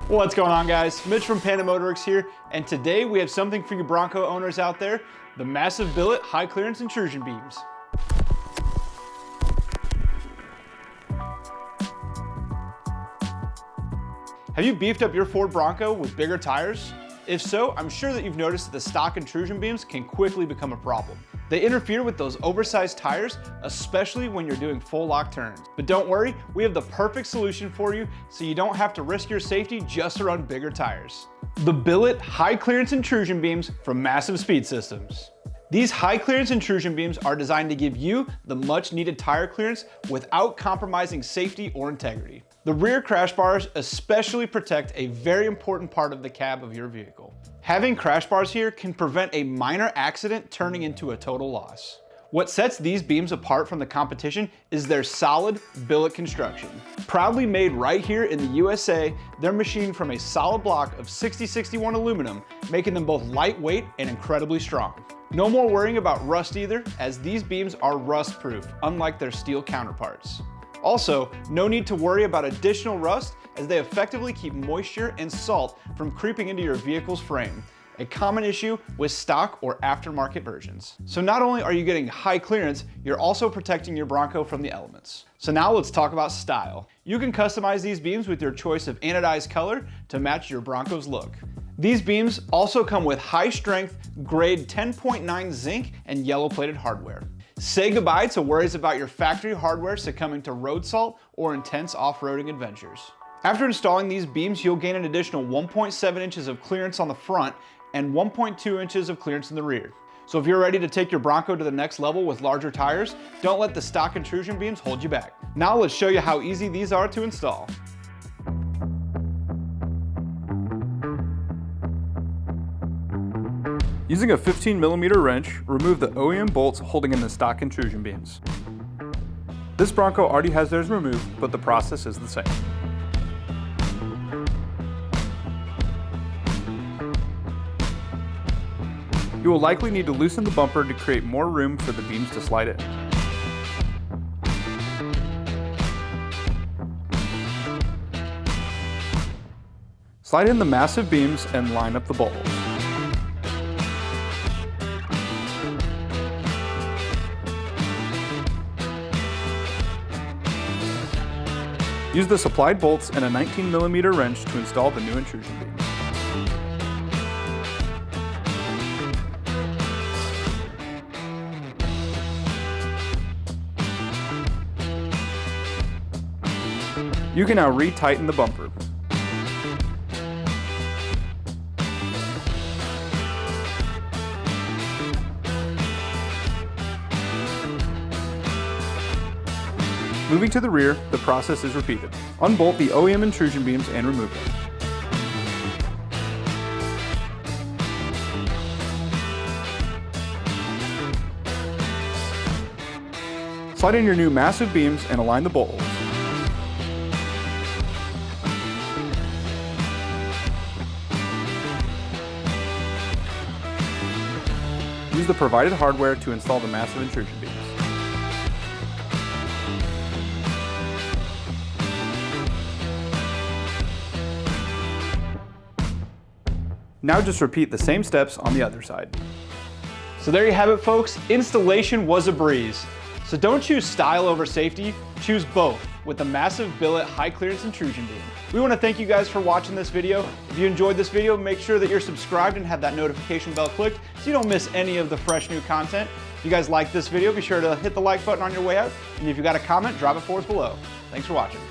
What's going on, guys? Mitch from Panda Motorworks here, and today we have something for you Bronco owners out there, the Massive Billet high clearance intrusion beams. Have you beefed up your Ford Bronco with bigger tires? If so, I'm sure that you've noticed that the stock intrusion beams can quickly become a problem. They interfere with those oversized tires, especially when you're doing full lock turns. But don't worry, we have the perfect solution for you so you don't have to risk your safety just to run bigger tires. The Billet high clearance intrusion beams from Massive Speed Systems. These high clearance intrusion beams are designed to give you the much needed tire clearance without compromising safety or integrity. The rear crash bars especially protect a very important part of the cab of your vehicle. Having crash bars here can prevent a minor accident turning into a total loss. What sets these beams apart from the competition is their solid billet construction. Proudly made right here in the USA, they're machined from a solid block of 6061 aluminum, making them both lightweight and incredibly strong. No more worrying about rust either, as these beams are rust-proof, unlike their steel counterparts. Also, no need to worry about additional rust, as they effectively keep moisture and salt from creeping into your vehicle's frame, a common issue with stock or aftermarket versions. So not only are you getting high clearance, you're also protecting your Bronco from the elements. So now let's talk about style. You can customize these beams with your choice of anodized color to match your Bronco's look. These beams also come with high strength, grade 10.9 zinc and yellow plated hardware. Say goodbye to worries about your factory hardware succumbing to road salt or intense off-roading adventures. After installing these beams, you'll gain an additional 1.7 inches of clearance on the front and 1.2 inches of clearance in the rear. So if you're ready to take your Bronco to the next level with larger tires, don't let the stock intrusion beams hold you back. Now let's show you how easy these are to install. Using a 15mm wrench, remove the OEM bolts holding in the stock intrusion beams. This Bronco already has theirs removed, but the process is the same. You will likely need to loosen the bumper to create more room for the beams to slide in. Slide in the massive beams and line up the bolt holes. Use the supplied bolts and a 19mm wrench to install the new intrusion beams. You can now re-tighten the bumper. Moving to the rear, the process is repeated. Unbolt the OEM intrusion beams and remove them. Slide in your new massive beams and align the bolt holes. Use the provided hardware to install the massive intrusion beams. Now just repeat the same steps on the other side. So there you have it, folks. Installation was a breeze. So don't choose style over safety, choose both with the Massive Billet high clearance intrusion beam. We want to thank you guys for watching this video. If you enjoyed this video, make sure that you're subscribed and have that notification bell clicked so you don't miss any of the fresh new content. If you guys like this video, be sure to hit the like button on your way out. And if you got a comment, drop it for us below. Thanks for watching.